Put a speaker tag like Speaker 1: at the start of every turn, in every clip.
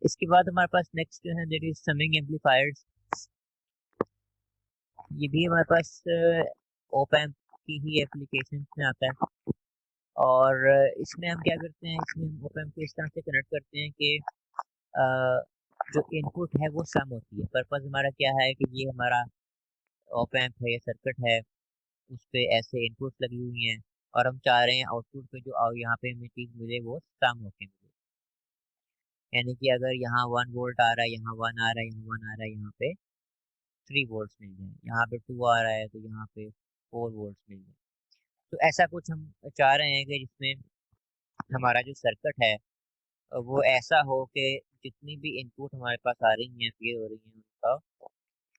Speaker 1: इसके बाद हमारे पास नेक्स्ट जो है दैट इज समिंग एम्पलीफायर्स। ये भी हमारे पास ओप एम्प की ही एप्लीकेशन में आता है। और इसमें हम क्या करते हैं, इसमें हम ओप एम्प को इस तरह से कनेक्ट करते हैं कि जो इनपुट है वो सम होती है। पर्पस हमारा क्या है कि ये हमारा ओप एम्प है, ये सर्किट है, उस पे ऐसे इनपुट लगी हुई हैं और हम चाह रहे हैं आउटपुट पे जो यहाँ पे हमें चीज मिले वो सम होके मिले। यानी कि अगर यहाँ 1 वोल्ट आ रहा है, यहाँ 1 आ रहा है, यहाँ 1 आ रहा है, यहाँ पे 3 वोल्ट मिल जाए, यहाँ पे 2 आ रहा है तो यहाँ पे 4 वोल्ट मिल जाए। तो ऐसा कुछ हम चाह रहे हैं कि जिसमें हमारा जो सर्किट है वो ऐसा हो कि जितनी भी इनपुट हमारे पास आ रही हैं, फीड हो रही हैं, उनका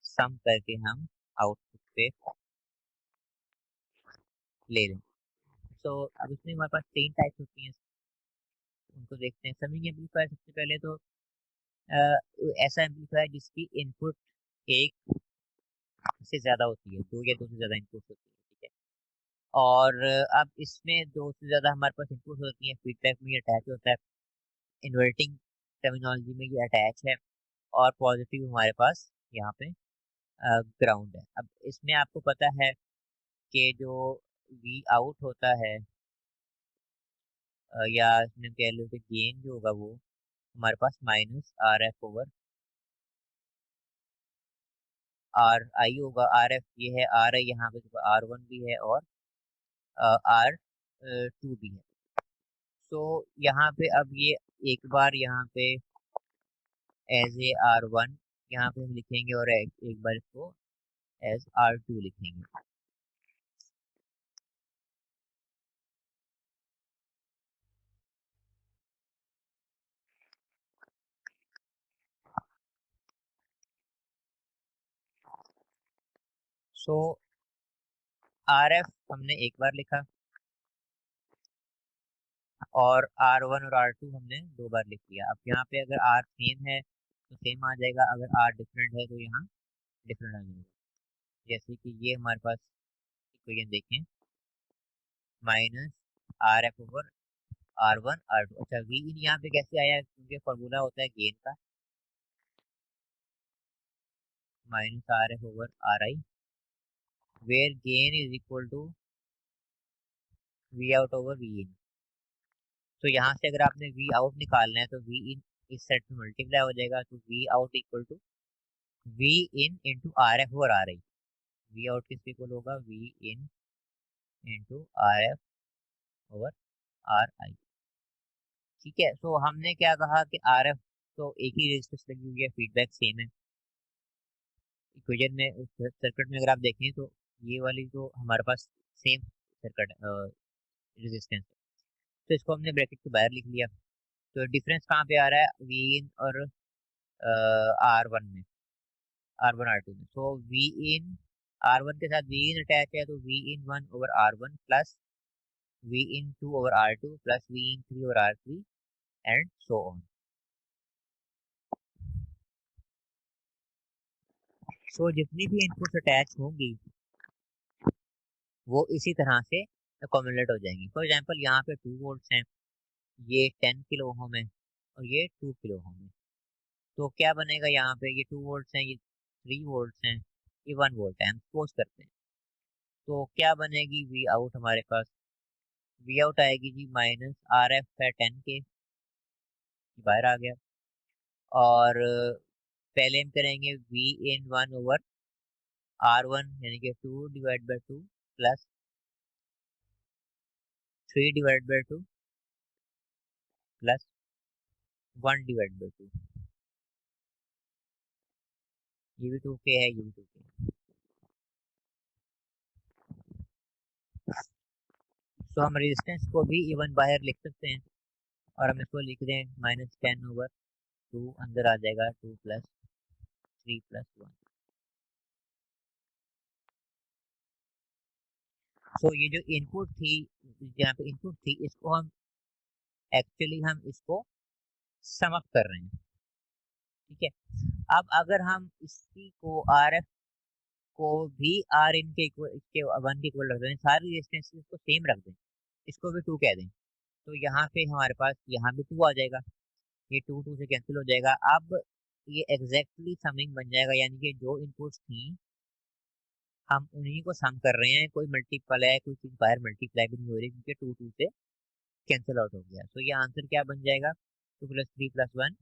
Speaker 1: सम करके हम आउटपुट पे ले लें। तो अब इसमें हमारे पास 3 टाइप्स होती हैं, उनको देखते हैं। समिंग एम्पलीफायर सबसे पहले तो ऐसा एम्पलीफायर जिसकी इनपुट एक से ज्यादा होती है, 2 या 2 से ज्यादा इनपुट होती है, ठीक है। और अब इसमें 2 से ज्यादा हमारे पास इनपुट होती है, फीडबैक में ये अटैच होता है, इन्वर्टिंग टर्मिनोलॉजी में ये अटैच है, और पॉजिटिव हमारे पास यहाँ पे ग्राउंड है। अब इसमें आपको पता है कि जो वी आउट होता है या इसमें कह लो कि गेन जो होगा वो हमारे पास minus R F over R I होगा। आर एफ ये है, आर आई यहाँ पे आर वन भी है और आर टू भी है। तो यहाँ पे अब ये एक बार यहाँ पे एज ए आर वन यहाँ पे हम लिखेंगे और एक बार इसको एज आर टू लिखेंगे। सो आर एफ हमने एक बार लिखा और आर वन और आर टू हमने 2 बार लिख लिया। अब यहाँ पे अगर आर सेम है तो सेम आ जाएगा, अगर आर डिफरेंट है तो यहाँ डिफरेंट आ जाएगा। जैसे कि ये हमारे पास इक्वेशन देखें, minus R F over R one R two. अच्छा, वी इन यहाँ पे कैसे आया, क्योंकि फॉर्मूला होता है गेन का, minus R F over R I, where gain is equal to V out over V in. तो यहाँ से अगर आपने वी आउट निकालना है तो वी इन इस सेट में मल्टीप्लाई हो जाएगा, तो V out equal to V in into R F over R I. V out किसके इक्वल होगा, V in into R F over R I. ठीक है, तो हमने क्या कहा कि आर एफ तो एक ही रेजिस्टेंस लगी हुई है, फीडबैक सेम है। इक्वेशन में सर्किट में अगर आप देखें तो ये वाली जो हमारे पास सेम सर्किट रेजिस्टेंस है, तो इसको हमने ब्रैकेट के बाहर लिख लिया। तो डिफरेंस कहाँ पे आ रहा है, वी इन और आर वन में, आर वन आर टू में। तो वी इन आर वन के साथ वी इन अटैच है, तो V in one over R one plus V in two over R two plus V in three over R three and so on. So जितनी भी inputs attach होंगी वो इसी तरह से अकोमोडेट हो जाएंगी। फॉर एग्जांपल यहाँ पे 2 वोल्ट्स हैं, ये 10 किलो ओम है और ये 2 किलो ओम है। तो क्या बनेगा, यहाँ पे ये 2 वोल्ट्स हैं, ये 3 वोल्ट्स हैं, ये 1 वोल्ट है, हम सपोज करते हैं। तो क्या बनेगी वी आउट हमारे पास, वी आउट आएगी जी माइनस आर एफ है 10 के, बाहर आ गया। और पहले हम करेंगे V in one over R one यानी कि 2/2 प्लस 3/2 प्लस 1/2। ये भी 2 के है, ये भी 2 के। तो हम रेजिस्टेंस को भी इवन बाहर लिख सकते हैं और हम इसको लिख दें -10/2, अंदर आ जाएगा 2 प्लस 3 प्लस 1। सो ये जो इनपुट थी, यहाँ पे इनपुट थी, इसको हम एक्चुअली हम इसको सम अप कर रहे हैं। ठीक है, अब अगर हम इसी को आर एफ को भी आर इन के इक्वल, इसके वन के इक्वल रख दें, सारी रेजिस्टेंस को सेम रख दें, इसको भी टू कह दें, तो यहाँ पे हमारे पास यहाँ भी टू आ जाएगा, ये टू टू से कैंसिल हो जाएगा। अब ये एग्जैक्टली समिंग बन जाएगा, यानी कि जो इनपुट्स थी हम उन्हीं को सम कर रहे हैं, कोई मल्टीपल है, कोई चीज बाहर मल्टीप्लाई भी नहीं हो रही, क्योंकि टू टू से कैंसिल आउट हो गया। तो ये आंसर क्या बन जाएगा, 2 + 3 + 1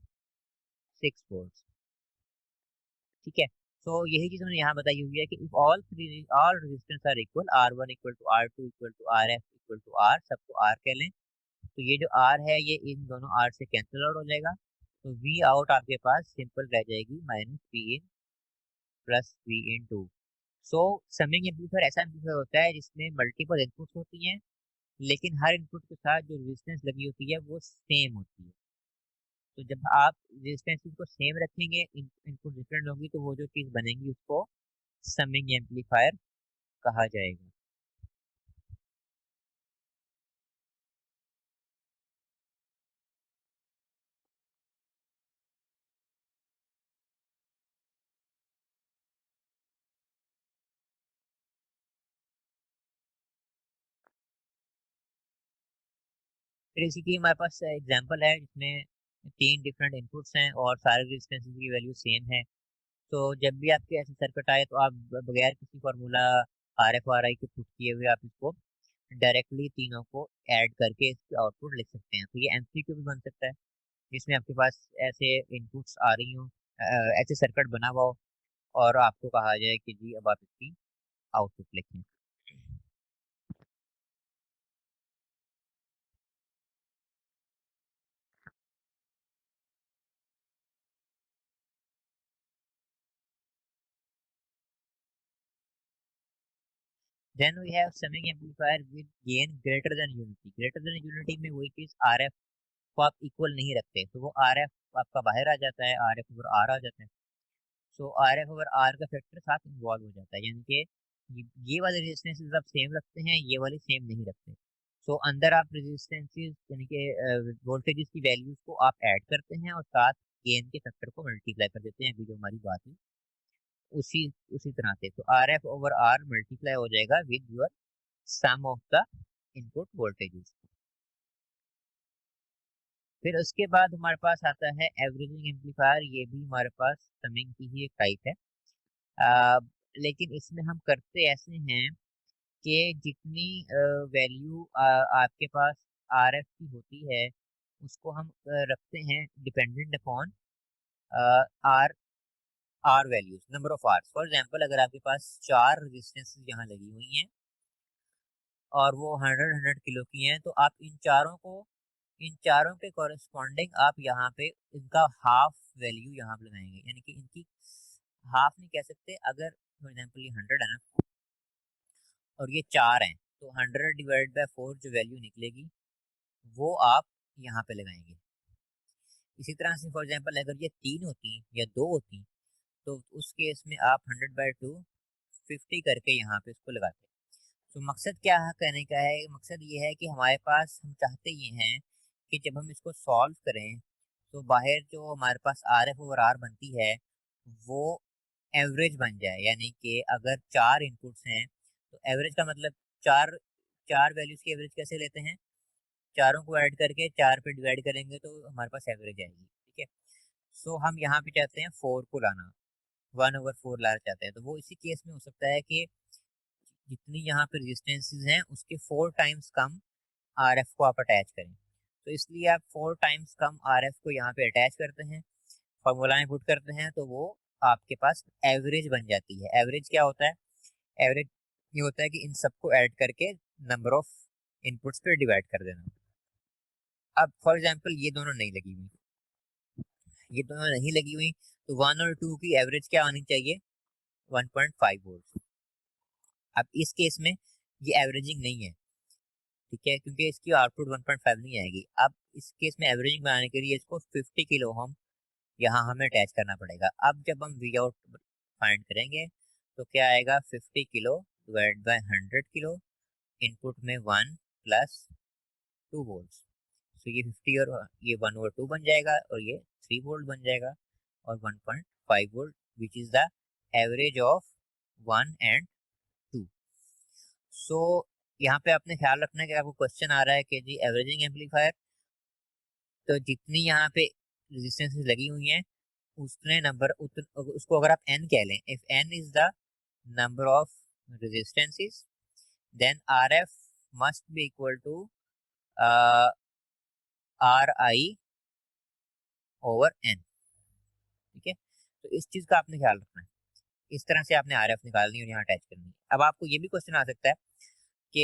Speaker 1: 6 वोल्ट। ठीक है, तो यही चीज हमने यहाँ बताई हुई है कि if all resistance are equal, R1 equal to R2 equal to RF equal to R, सबको R कह लें, तो ये जो R है ये इन दोनों R से कैंसिल आउट हो जाएगा, तो V आउट आपके पास सिंपल रह जाएगी -V in plus V in 2। So summing amplifier ऐसा एम्पलीफायर होता है जिसमें मल्टीपल इनपुट्स होती हैं, लेकिन हर इनपुट के साथ जो रेजिस्टेंस लगी होती है वो सेम होती है। तो जब आप रेजिस्टेंस को सेम रखेंगे, इनपुट डिफरेंट होगी, तो वो जो चीज बनेगी उसको समिंग एम्पलीफायर कहा जाएगा। फिर इसी की हमारे पास एग्जांपल है जिसमें तीन डिफरेंट इनपुट्स हैं और सारे रेजिस्टेंस की वैल्यू सेम है। तो जब भी आपके ऐसे सर्किट आए, तो आप बगैर किसी फार्मूला आर एफ आर आई के पुट किए हुए आप इसको डायरेक्टली तीनों को ऐड करके इसकी आउटपुट लिख सकते हैं। तो ये एमसीक्यू भी बन सकता है, जिसमें आपके पास ऐसे इनपुट्स आ रही हों, ऐसे सर्किट बना हुआ हो, और आपको कहा जाए कि जी अब आप इसकी आउटपुट लिखें। Then we have summing amplifier with gain greater than unity. Greater than unity में वही चीज आर एफ को आप इक्वल नहीं रखते, तो वो आर एफ आपका बाहर आ जाता है, आर एफ ओवर आर आ जाता है। सो आर एफ ओवर आर का फैक्टर साथ इन्वॉल्व हो जाता है, यानी कि ये वाले रेजिस्टेंसेस आप सेम रखते हैं, ये वाले सेम नहीं रखते। सो अंदर आप रेजिस्टेंसेस यानी कि वोल्टेजेस की वैल्यूज को आप ऐड करते हैं और साथ गेन के फैक्टर को मल्टीप्लाई कर देते हैं, अभी जो हमारी बात है उसी उसी तरह से। तो R F over R multiply हो जाएगा with your sum of the input voltages. फिर उसके बाद हमारे पास आता है एवरेजिंग एम्पलीफायर, ये भी हमारे पास समिंग की ही एक टाइप है। आ, लेकिन इसमें हम करते ऐसे हैं कि जितनी वैल्यू आपके पास आर एफ की होती है, उसको हम रखते हैं dependent upon R R values, number of R. For example अगर आपके पास चार रेजिस्टेंसेस यहाँ लगी हुई हैं और वो 100 किलो की हैं, तो आप इन चारों के कॉरेस्पॉन्डिंग आप यहाँ पे इनका हाफ वैल्यू यहाँ पे लगाएंगे, यानी कि इनकी हाफ नहीं कह सकते। अगर फॉर एग्जांपल ये 100 है ना और ये चार हैं, तो 100/4 जो वैल्यू निकलेगी वो आप यहाँ पे लगाएंगे। इसी तरह से फॉर एग्जांपल अगर ये तीन होती या दो होती, तो उस केस में आप 100/2 50 करके यहाँ पे इसको लगाते। तो मकसद क्या है कहने का है, मकसद ये है कि हमारे पास हम चाहते ये हैं कि जब हम इसको सॉल्व करें, तो बाहर जो हमारे पास आर एफ ओवर आर बनती है वो एवरेज बन जाए, यानी कि अगर चार इनपुट्स हैं तो एवरेज का मतलब चार चार वैल्यूज की एवरेज कैसे लेते हैं, चारों को ऐड करके चार पे डिवाइड करेंगे तो हमारे पास एवरेज आएगी। ठीक है, सो हम यहाँ पे चाहते हैं फोर को लाना, 1/4 लाना चाहते हैं, तो वो इसी केस में हो सकता है कि जितनी यहाँ पे रेजिस्टेंसेस हैं उसके 4 टाइम्स कम आर एफ को आप अटैच करें। तो इसलिए आप 4 टाइम्स कम आर एफ को यहाँ पे अटैच करते हैं, फॉर्मूला में पुट करते हैं, तो वो आपके पास एवरेज बन जाती है। एवरेज क्या होता है, एवरेज ये होता है कि इन सबको ऐड करके नंबर ऑफ इनपुट्स पे डिवाइड कर देना। अब फॉर एग्जांपल ये दोनों नहीं लगी हुई, ये दोनों नहीं लगी हुई, तो वन और टू की एवरेज क्या आनी चाहिए, 1.5 वोल्ट। अब इस केस में ये एवरेजिंग नहीं है, ठीक है, क्योंकि इसकी आउटपुट 1.5 नहीं आएगी। अब इस केस में एवरेजिंग बनाने के लिए इसको 50 किलो हम यहाँ हमें अटैच करना पड़ेगा। अब जब हम वी आउट फाइंड करेंगे तो क्या आएगा, 50 kilo divide by 100 kilo, input में 1 प्लस 2 वोल्ट, तो ये 50 और ये 1/2 बन जाएगा और ये 3 वोल्ट बन जाएगा और 1.5 volt which is the average of 1 and 2। सो यहाँ पे आपने ख्याल रखना है कि आपको क्वेश्चन आ रहा है कि जी एवरेजिंग एम्पलीफायर, तो जितनी यहाँ पे रेजिस्टेंसेस लगी हुई हैं उतने नंबर उसको अगर आप n कह लें, if n is the number of resistances then RF must be equal to uh, RI over n। ठीक है, तो इस चीज का आपने ख्याल रखना है, इस तरह से आपने RF निकालनी और यहाँ अटैच करनी है। अब आपको ये भी क्वेश्चन आ सकता है कि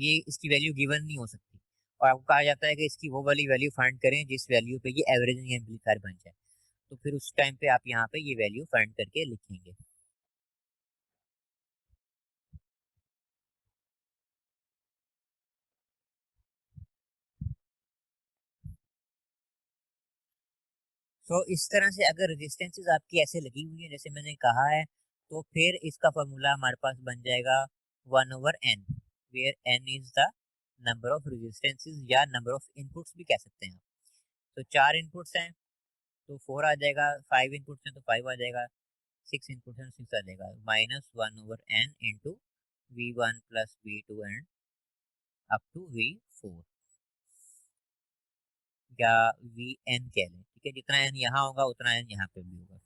Speaker 1: ये इसकी वैल्यू गिवन नहीं हो सकती और आपको कहा जाता है कि इसकी वो वाली वैल्यू फाइंड करें जिस वैल्यू पे ये एवरेजिंग एम्पलीफायर बन जाए, तो फिर उस टाइम पे आप यहाँ पे ये वैल्यू फाइंड करके लिखेंगे। तो इस तरह से अगर रेजिस्टेंसेस आपकी ऐसे लगी हुई है जैसे मैंने कहा है, तो फिर इसका फॉर्मूला हमारे पास बन जाएगा 1/n, where n is the number of resistances या नंबर ऑफ इनपुट्स भी कह सकते हैं। तो 4 इनपुट्स हैं तो 4 आ जाएगा, 5 इनपुट्स हैं तो 5 आ जाएगा, 6 इनपुट्स हैं तो 6 आ जाएगा, -1/n into V1 plus V2 and up to V4 या Vn कह लें। ठीक है, जितना n यहाँ होगा उतना n यहाँ पे भी होगा।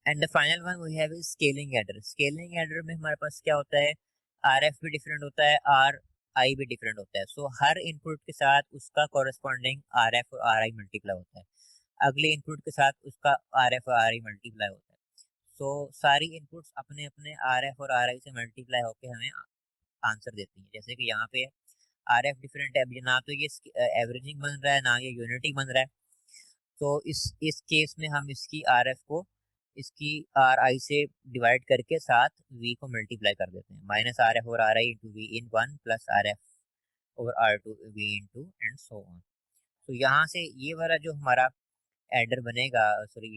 Speaker 1: And the final one we have is scaling adder. Scaling adder में हमारे पास क्या होता है, RF भी डिफरेंट होता है, RI भी डिफरेंट होता है। सो हर इनपुट के साथ उसका कॉरेस्पॉन्डिंग RF और RI मल्टीप्लाई होता है, अगले इनपुट के साथ उसका RF और RI मल्टीप्लाई होता है। सो सारी इनपुट्स अपने अपने RF और RI से मल्टीप्लाई होकर हमें आंसर देती हैं। जैसे कि यहाँ पे RF डिफरेंट है, ना तो ये एवरेजिंग बन रहा है ना ये यूनिटी बन रहा है, तो इस केस में हम इसकी RF को इसकी RI से डिवाइड करके साथ V को मल्टीप्लाई कर देते हैं, -RF और RI इंटू V इन 1 प्लस RF और R2 V into and so on. तो यहाँ से ये वाला जो हमारा एडर बनेगा, सॉरी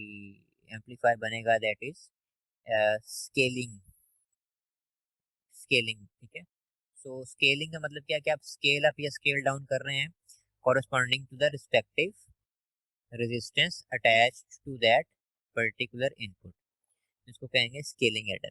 Speaker 1: एम्पलीफायर बनेगा, दैट इज स्केलिंग। स्केलिंग ठीक है, सो स्केलिंग का मतलब क्या, कि आप स्केल अप या स्केल डाउन कर रहे हैं corresponding to the respective resistance attached to that particular input, इसको कहेंगे स्केलिंग एडर।